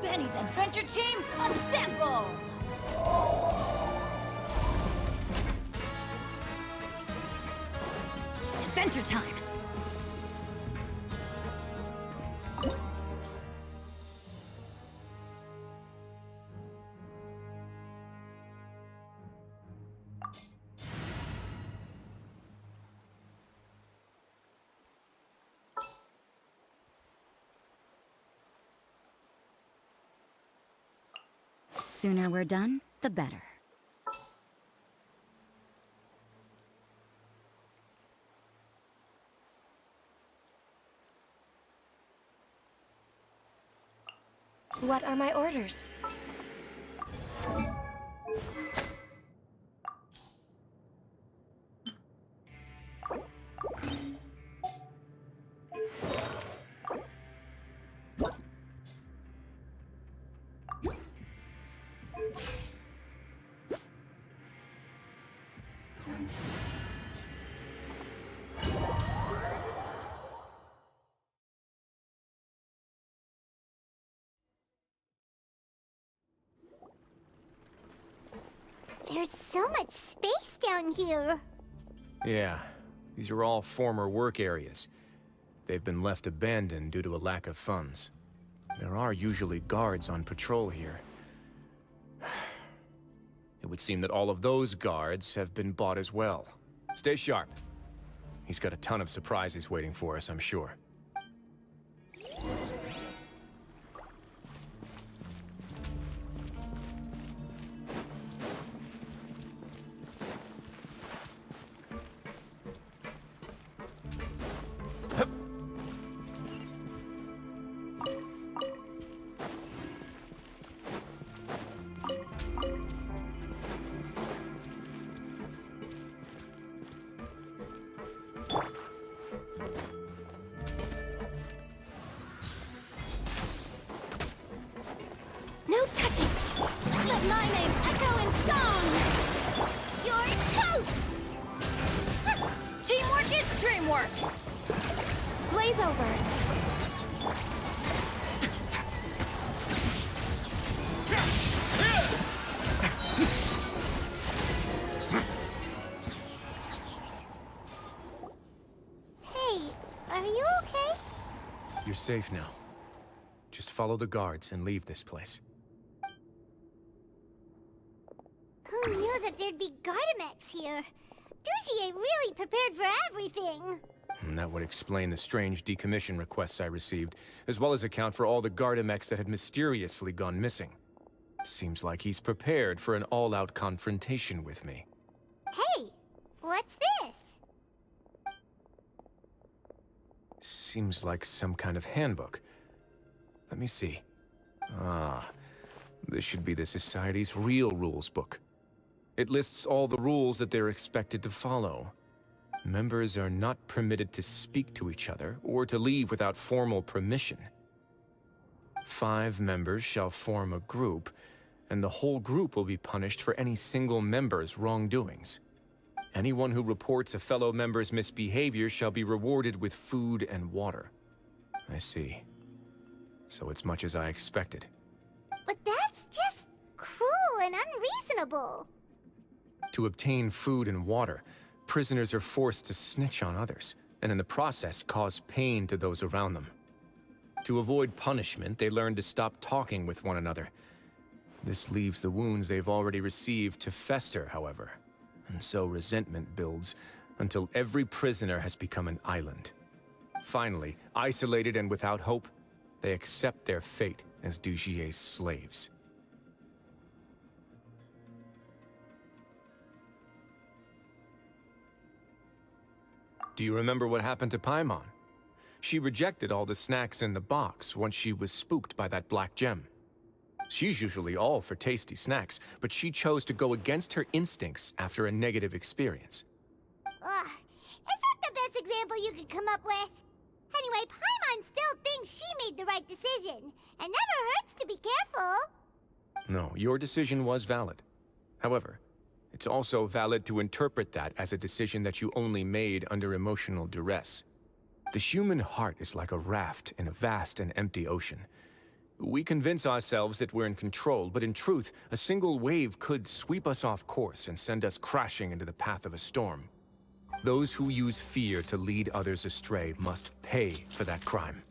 Benny's adventure team, assemble! Adventure time! Sooner we're done, the better. What are my orders? There's so much space down here. Yeah, these are all former work areas. They've been left abandoned due to a lack of funds. There are usually guards on patrol here. It would seem that all of those guards have been bought as well. Stay sharp. He's got a ton of surprises waiting for us, I'm sure. No touching! Let my name echo in song! You're toast! Teamwork is dreamwork! Blaze over! Hey, are you okay? You're safe now. Just follow the guards and leave this place. Who knew that there'd be Gardamex here? Dougie really prepared for everything. And that would explain the strange decommission requests I received, as well as account for all the Gardamex that had mysteriously gone missing. Seems like he's prepared for an all-out confrontation with me. Hey, what's this? Seems like some kind of handbook. Let me see. Ah, this should be the Society's real rules book. It lists all the rules that they're expected to follow. Members are not permitted to speak to each other or to leave without formal permission. 5 members shall form a group, and the whole group will be punished for any single member's wrongdoings. Anyone who reports a fellow member's misbehavior shall be rewarded with food and water. I see. So it's much as I expected. But that's just cruel and unreasonable. To obtain food and water, prisoners are forced to snitch on others, and in the process cause pain to those around them. To avoid punishment, they learn to stop talking with one another. This leaves the wounds they've already received to fester, however, and so resentment builds until every prisoner has become an island. Finally, isolated and without hope, they accept their fate as Dougier's slaves. Do you remember what happened to Paimon? She rejected all the snacks in the box once she was spooked by that black gem. She's usually all for tasty snacks, but she chose to go against her instincts after a negative experience. Ugh, is that the best example you could come up with? Anyway, Paimon still thinks she made the right decision. It never hurts to be careful. No, your decision was valid. However, it's also valid to interpret that as a decision that you only made under emotional duress. The human heart is like a raft in a vast and empty ocean. We convince ourselves that we're in control, but in truth, a single wave could sweep us off course and send us crashing into the path of a storm. Those who use fear to lead others astray must pay for that crime.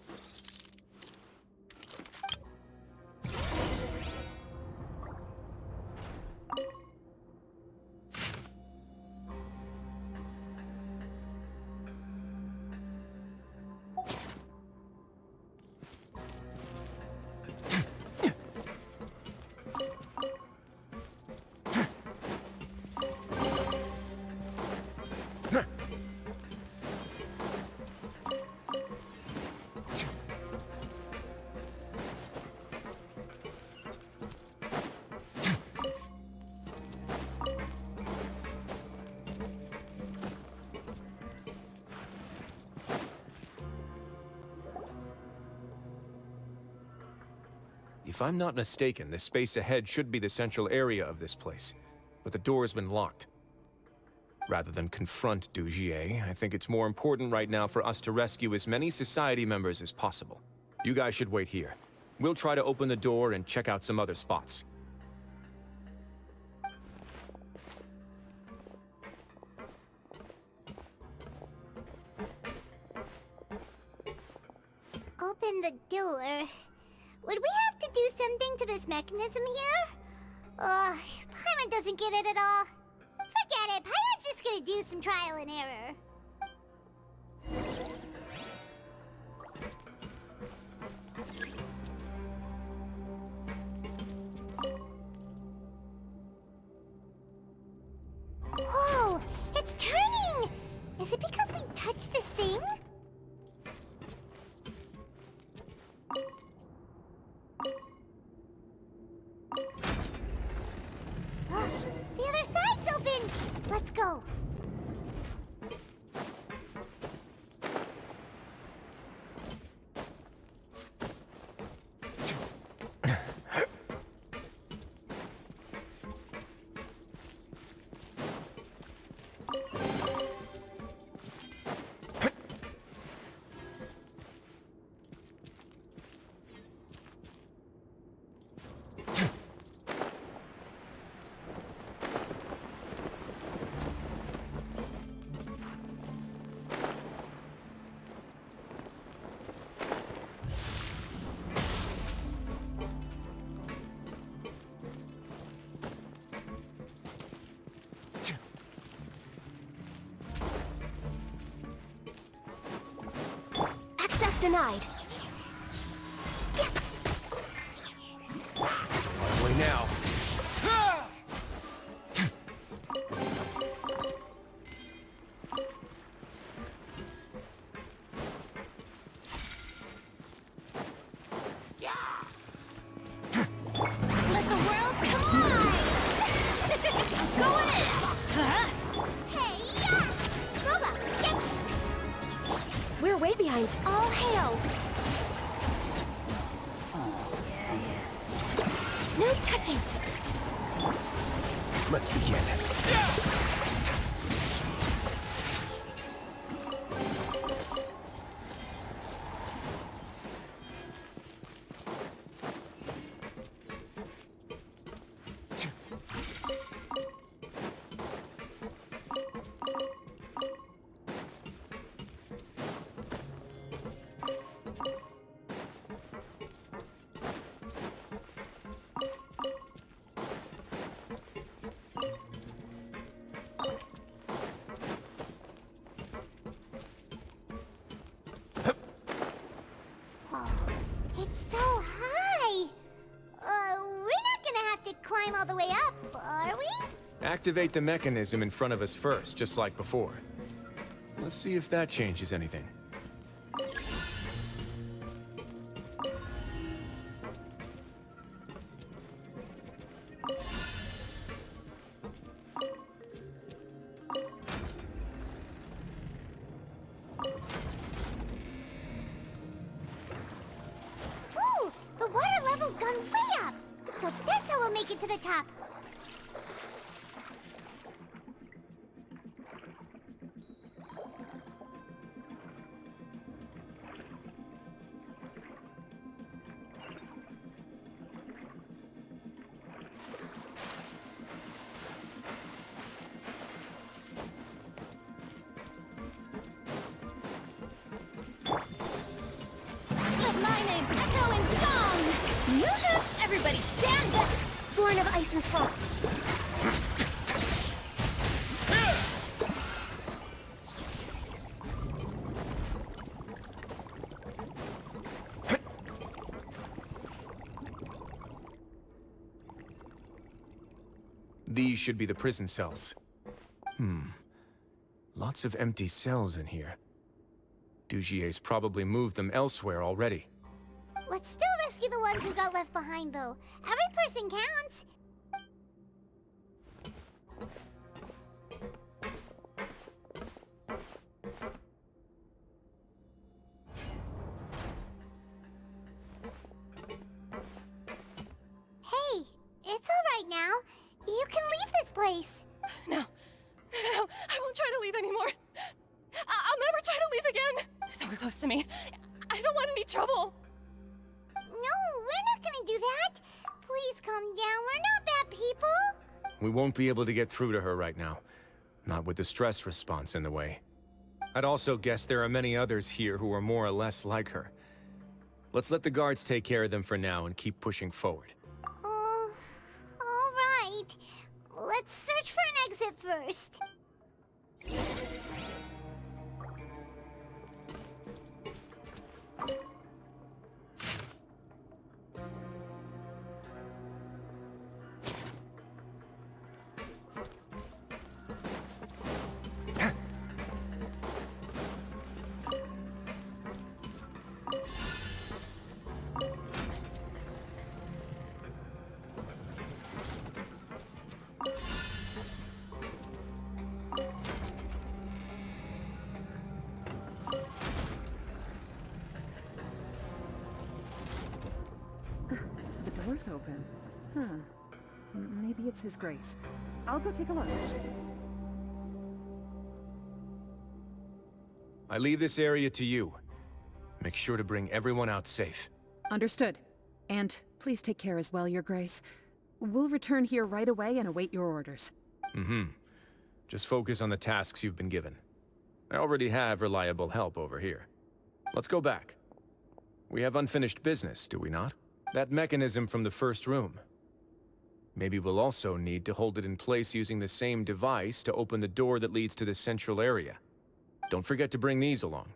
If I'm not mistaken, the space ahead should be the central area of this place, but the door has been locked. Rather than confront Dugier, I think it's more important right now for us to rescue as many society members as possible. You guys should wait here. We'll try to open the door and check out some other spots. Open the door. Would we have to do something to this mechanism here? Paimon doesn't get it at all. Forget it, Paimon's just gonna do some trial and error. Whoa, it's turning! Is it because we touched this thing? The other side's open! Let's go. Denied. Wait now. Let the world come on! Go in! Hey, yeah! Boba, get... We're way behind. All hail. No touching. Let's begin. It's so high! We're not gonna have to climb all the way up, are we? Activate the mechanism in front of us first, just like before. Let's see if that changes anything. Ooh! The water level's gone way up! So that's how we'll make it to the top. following song! Yoo-hoo! Everybody stand up! Born of ice and frost. These should be the prison cells. Lots of empty cells in here. Dugier's probably moved them elsewhere already. Let's still rescue the ones who got left behind, though. Every person counts. Hey, it's all right now. You can leave this place. No, I won't try to leave anymore. I'll never try to leave again. So close to me. I don't want any trouble. No, we're not gonna do that. Please calm down. We're not bad people. We won't be able to get through to her right now. Not with the stress response in the way. I'd also guess there are many others here who are more or less like her. Let's let the guards take care of them for now and keep pushing forward. Oh, all right. Let's search for an exit first. The door's open. Huh. Maybe it's his grace. I'll go take a look. I leave this area to you. Make sure to bring everyone out safe. Understood. And please take care as well, Your Grace. We'll return here right away and await your orders. Just focus on the tasks you've been given. I already have reliable help over here. Let's go back. We have unfinished business, do we not? That mechanism from the first room. Maybe we'll also need to hold it in place using the same device to open the door that leads to the central area. Don't forget to bring these along.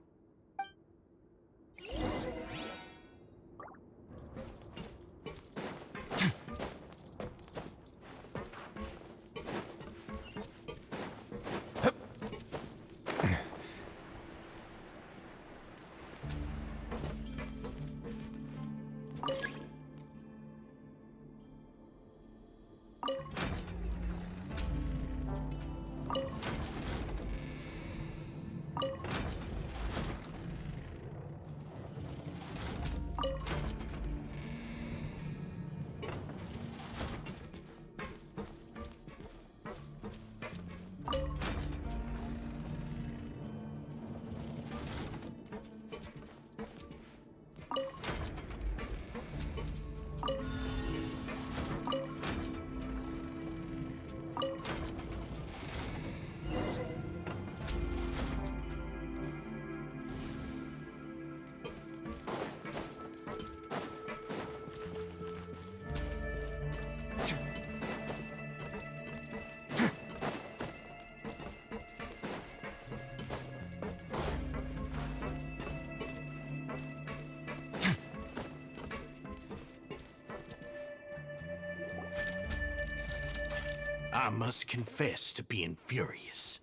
I must confess to being furious.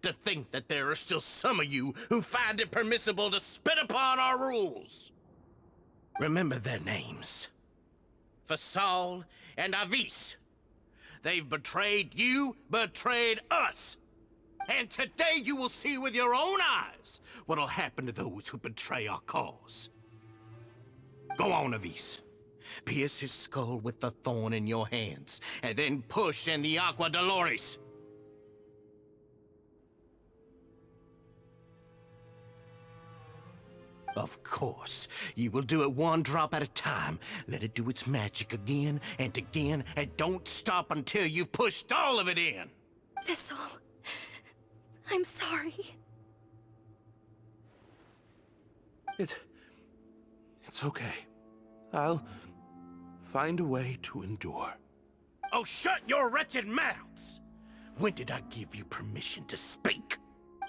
To think that there are still some of you who find it permissible to spit upon our rules. Remember their names. Fasal and Avis. They've betrayed you, betrayed us. And today you will see with your own eyes what'll happen to those who betray our cause. Go on, Avis. Pierce his skull with the thorn in your hands, and then push in the Aqua Dolores. Of course, you will do it one drop at a time. Let it do its magic again, and don't stop until you've pushed all of it in. Thistle. I'm sorry. It's okay. I'll find a way to endure. Oh, shut your wretched mouths! When did I give you permission to speak?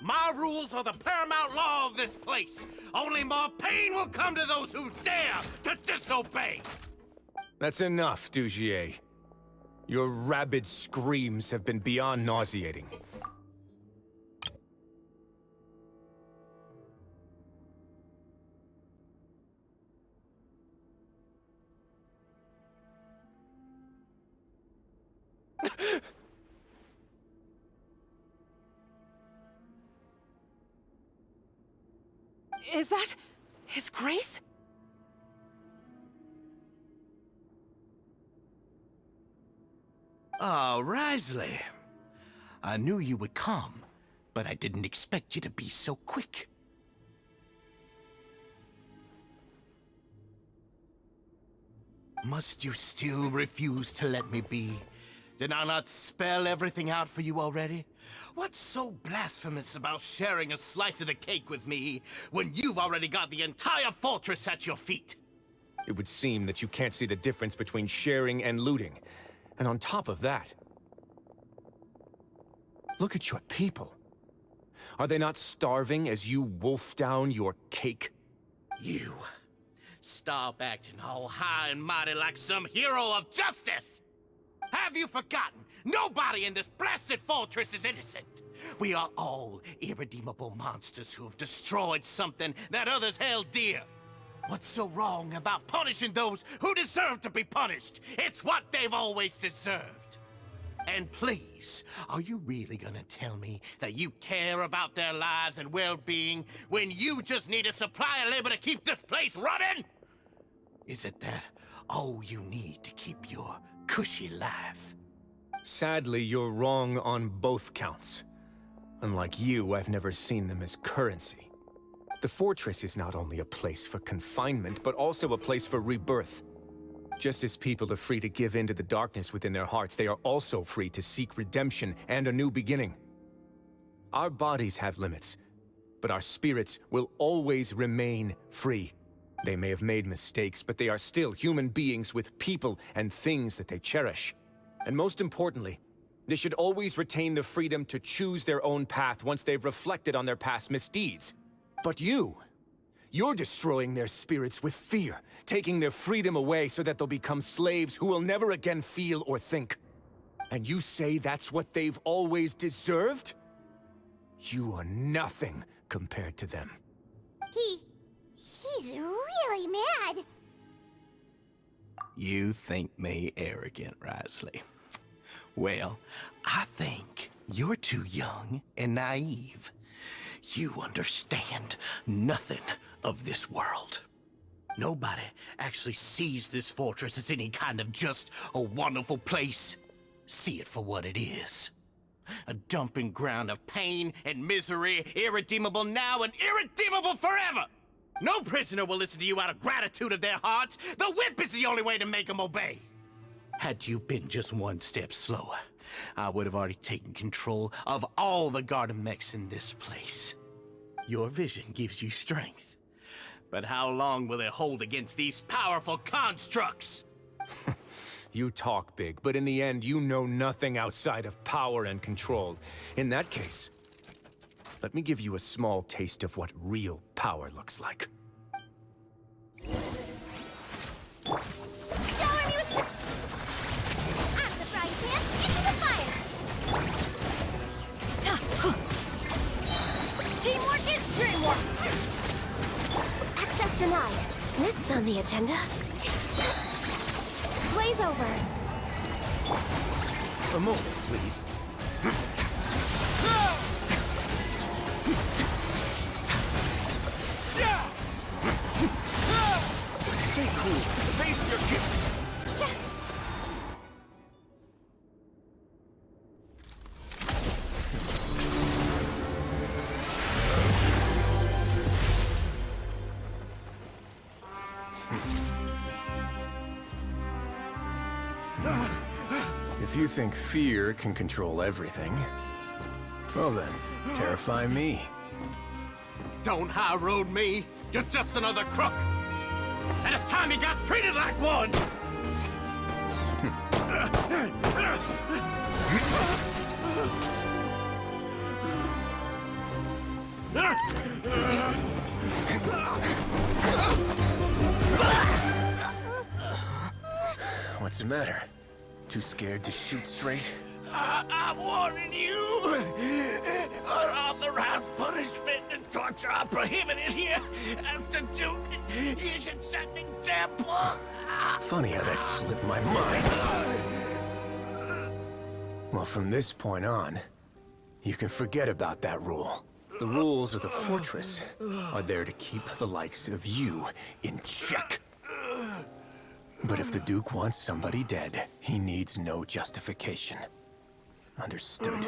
My rules are the paramount law of this place. Only more pain will come to those who dare to disobey. That's enough, Dugier. Your rabid screams have been beyond nauseating. Is that His Grace? Oh, Wriothesley. I knew you would come, but I didn't expect you to be so quick. Must you still refuse to let me be? Did I not spell everything out for you already? What's so blasphemous about sharing a slice of the cake with me when you've already got the entire fortress at your feet? It would seem that you can't see the difference between sharing and looting. And on top of that, look at your people. Are they not starving as you wolf down your cake? You stop acting all high and mighty like some hero of justice! Have you forgotten? Nobody in this blasted fortress is innocent. We are all irredeemable monsters who have destroyed something that others held dear. What's so wrong about punishing those who deserve to be punished? It's what they've always deserved. And please, are you really gonna tell me that you care about their lives and well-being when you just need a supply of labor to keep this place running? Is it that all you need to keep your cushy life? Sadly, you're wrong on both counts. Unlike you, I've never seen them as currency. The fortress is not only a place for confinement, but also a place for rebirth. Just as people are free to give in to the darkness within their hearts, they are also free to seek redemption and a new beginning. Our bodies have limits, but our spirits will always remain free. They may have made mistakes, but they are still human beings with people and things that they cherish. And most importantly, they should always retain the freedom to choose their own path once they've reflected on their past misdeeds. But you're destroying their spirits with fear, taking their freedom away so that they'll become slaves who will never again feel or think. And you say that's what they've always deserved? You are nothing compared to them. He's really mad. You think me arrogant, Wriothesley? Well, I think you're too young and naive. You understand nothing of this world. Nobody actually sees this fortress as any kind of just a wonderful place. See it for what it is. A dumping ground of pain and misery, irredeemable now and irredeemable forever! No prisoner will listen to you out of gratitude of their hearts. The whip is the only way to make them obey. Had you been just one step slower, I would have already taken control of all the garden mechs in this place. Your vision gives you strength. But how long will it hold against these powerful constructs? You talk big, but in the end, you know nothing outside of power and control. In that case, let me give you a small taste of what real power looks like. Shower me with... Out of the frying pan, into the fire! Teamwork is dreamwork! Access denied. Next on the agenda... Blaze over. A moment, please. Stay cool. Face your gift. If you think fear can control everything, well then, terrify me. Don't high road me. You're just another crook. and it's time he got treated like one! What's the matter? Too scared to shoot straight? I'm warning you! Unauthorized punishment and torture are prohibited here. As the Duke, you should set an example. Funny how that slipped my mind. Well, from this point on, you can forget about that rule. The rules of the Fortress are there to keep the likes of you in check. But if the Duke wants somebody dead, he needs no justification. Understood.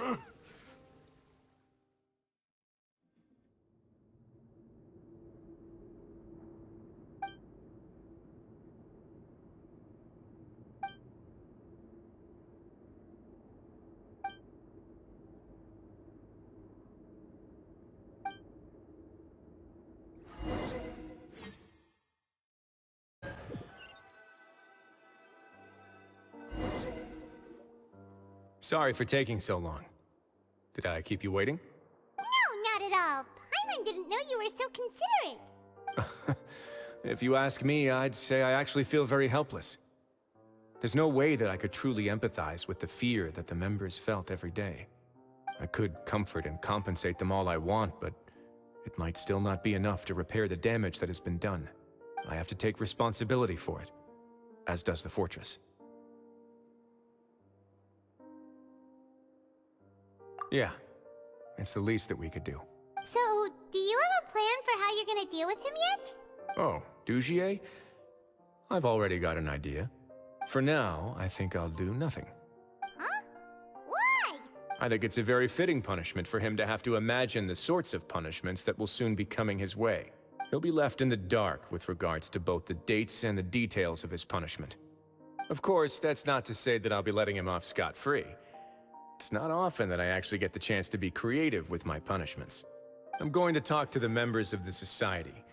Sorry for taking so long. Did I keep you waiting? No, not at all. Paimon didn't know you were so considerate. If you ask me, I'd say I actually feel very helpless. There's no way that I could truly empathize with the fear that the members felt every day. I could comfort and compensate them all I want, but it might still not be enough to repair the damage that has been done. I have to take responsibility for it, as does the Fortress. Yeah, it's the least that we could do. So, do you have a plan for how you're gonna deal with him yet? Oh, Dugier? I've already got an idea. For now, I think I'll do nothing. Huh? Why? I think it's a very fitting punishment for him to have to imagine the sorts of punishments that will soon be coming his way. He'll be left in the dark with regards to both the dates and the details of his punishment. Of course, that's not to say that I'll be letting him off scot-free. It's not often that I actually get the chance to be creative with my punishments. I'm going to talk to the members of the Society.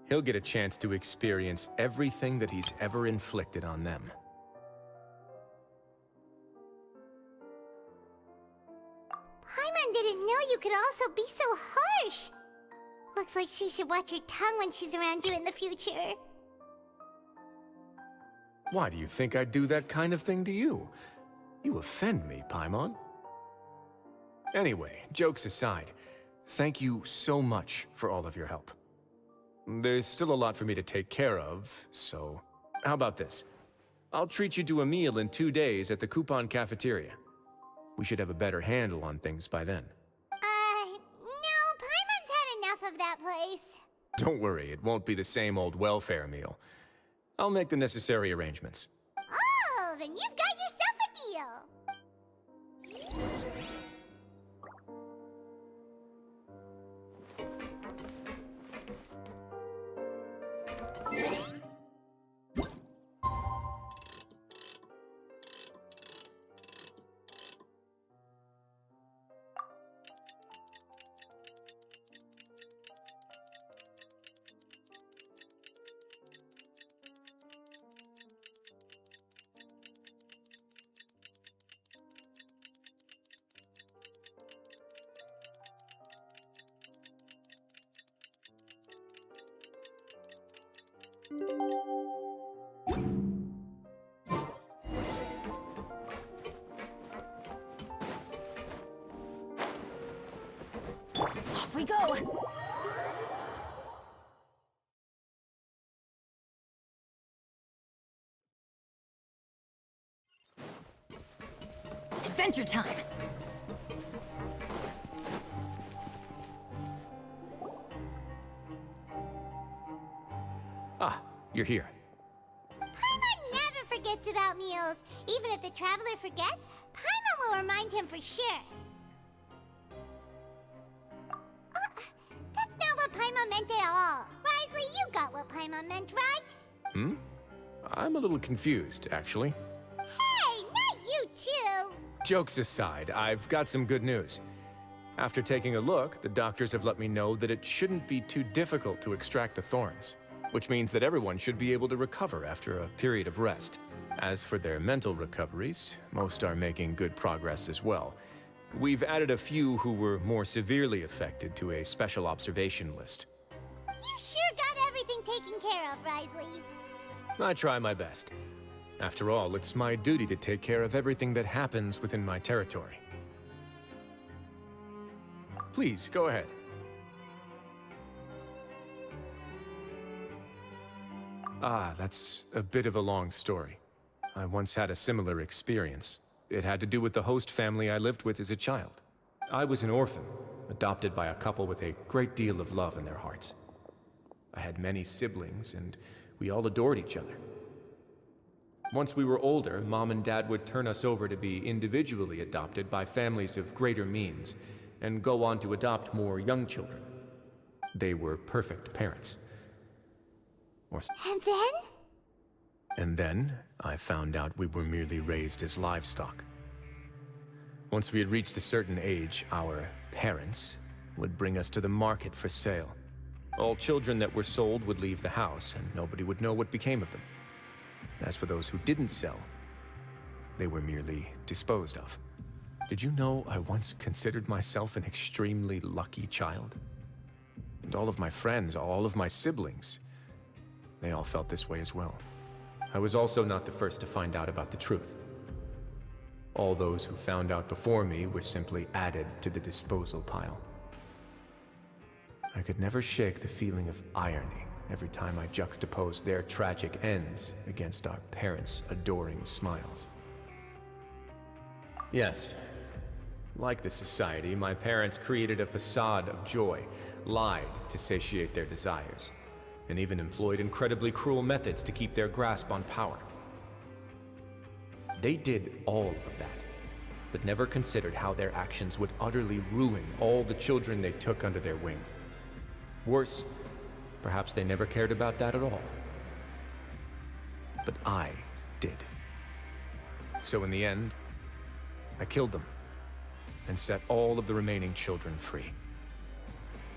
He'll get a chance to experience everything that he's ever inflicted on them. Paimon didn't know you could also be so harsh. Looks like she should watch her tongue when she's around you in the future. Why do you think I'd do that kind of thing to you? You offend me, Paimon. Anyway, jokes aside, thank you so much for all of your help. There's still a lot for me to take care of, so how about this? I'll treat you to a meal in 2 days at the Coupon Cafeteria. We should have a better handle on things by then. No, Paimon's had enough of that place. Don't worry, it won't be the same old welfare meal. I'll make the necessary arrangements. Oh, then you've got yourself a deal. Off we go! Adventure time! Ah, you're here. Paimon never forgets about meals. Even if the Traveler forgets, Paimon will remind him for sure. That's not what Paimon meant at all. Wriothesley, you got what Paimon meant, right? I'm a little confused, actually. Hey, not you too! Jokes aside, I've got some good news. After taking a look, the doctors have let me know that it shouldn't be too difficult to extract the thorns. which means that everyone should be able to recover after a period of rest. As for their mental recoveries, most are making good progress as well. We've added a few who were more severely affected to a special observation list. You sure got everything taken care of, Wriothesley. I try my best. After all, it's my duty to take care of everything that happens within my territory. Please, go ahead. Ah, that's a bit of a long story. I once had a similar experience. It had to do with the host family I lived with as a child. I was an orphan, adopted by a couple with a great deal of love in their hearts. I had many siblings, and we all adored each other. Once we were older, Mom and Dad would turn us over to be individually adopted by families of greater means, and go on to adopt more young children. They were perfect parents. And then? And then, I found out we were merely raised as livestock. Once we had reached a certain age, our parents would bring us to the market for sale. All children that were sold would leave the house, and nobody would know what became of them. As for those who didn't sell, they were merely disposed of. Did you know I once considered myself an extremely lucky child? And all of my friends, all of my siblings, they all felt this way as well. I was also not the first to find out about the truth. All those who found out before me were simply added to the disposal pile. I could never shake the feeling of irony every time I juxtaposed their tragic ends against our parents' adoring smiles. Yes, like the society, my parents created a facade of joy, lied to satiate their desires, and even employed incredibly cruel methods to keep their grasp on power. They did all of that, but never considered how their actions would utterly ruin all the children they took under their wing. Worse, perhaps they never cared about that at all. But I did. So in the end, I killed them and set all of the remaining children free.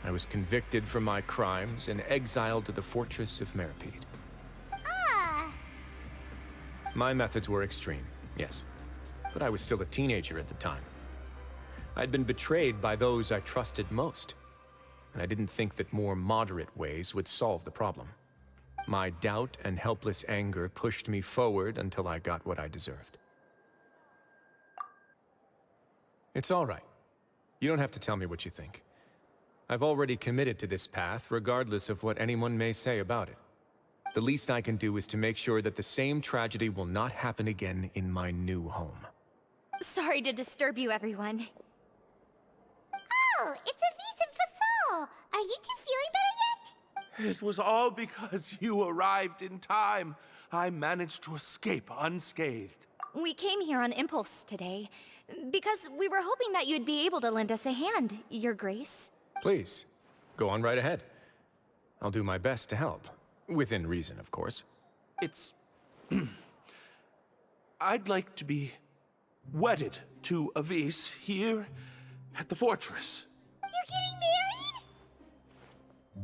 I was convicted for my crimes and exiled to the Fortress of Meropide. Ah! My methods were extreme, yes, but I was still a teenager at the time. I'd been betrayed by those I trusted most, and I didn't think that more moderate ways would solve the problem. My doubt and helpless anger pushed me forward until I got what I deserved. It's all right. You don't have to tell me what you think. I've already committed to this path, regardless of what anyone may say about it. The least I can do is to make sure that the same tragedy will not happen again in my new home. Sorry to disturb you, everyone. Oh, it's a vis and facade. Are you two feeling better yet? It was all because you arrived in time. I managed to escape unscathed. We came here on impulse today, because we were hoping that you'd be able to lend us a hand, Your Grace. Please, go on right ahead. I'll do my best to help. Within reason, of course. It's... I'd like to be wedded to Avis here at the fortress. You're getting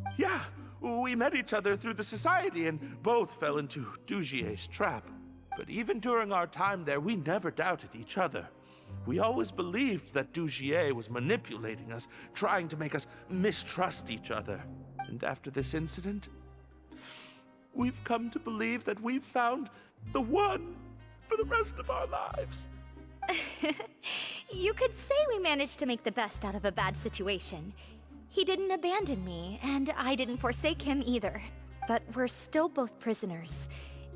married? Yeah, we met each other through the society and both fell into Dugier's trap. But even during our time there, we never doubted each other. We always believed that Dugier was manipulating us, trying to make us mistrust each other. And after this incident, we've come to believe that we've found the one for the rest of our lives. You could say we managed to make the best out of a bad situation. He didn't abandon me, and I didn't forsake him either. But we're still both prisoners.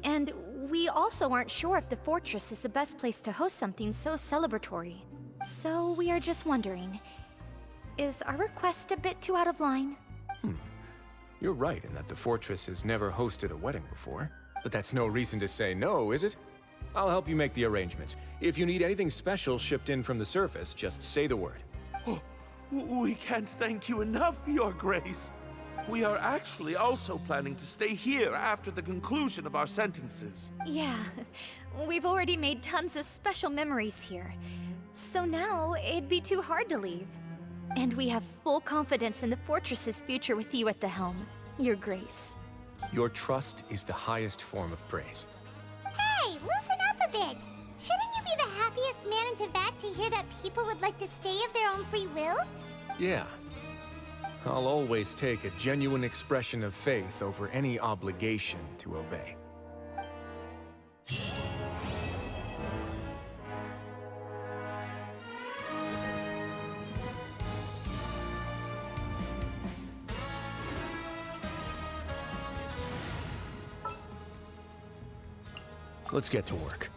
And we also aren't sure if the fortress is the best place to host something so celebratory. So we are just wondering, is our request a bit too out of line? You're right in that the fortress has never hosted a wedding before. But that's no reason to say no, is it? I'll help you make the arrangements. If you need anything special shipped in from the surface, just say the word. Oh, we can't thank you enough, Your Grace. We are actually also planning to stay here after the conclusion of our sentences. Yeah, we've already made tons of special memories here. So now, it'd be too hard to leave. And we have full confidence in the fortress's future with you at the helm, Your Grace. Your trust is the highest form of praise. Hey, loosen up a bit. Shouldn't you be the happiest man in Teyvat to hear that people would like to stay of their own free will? Yeah. I'll always take a genuine expression of faith over any obligation to obey. Let's get to work.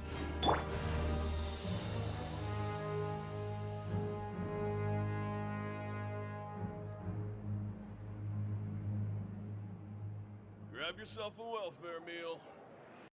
Grab yourself a welfare meal.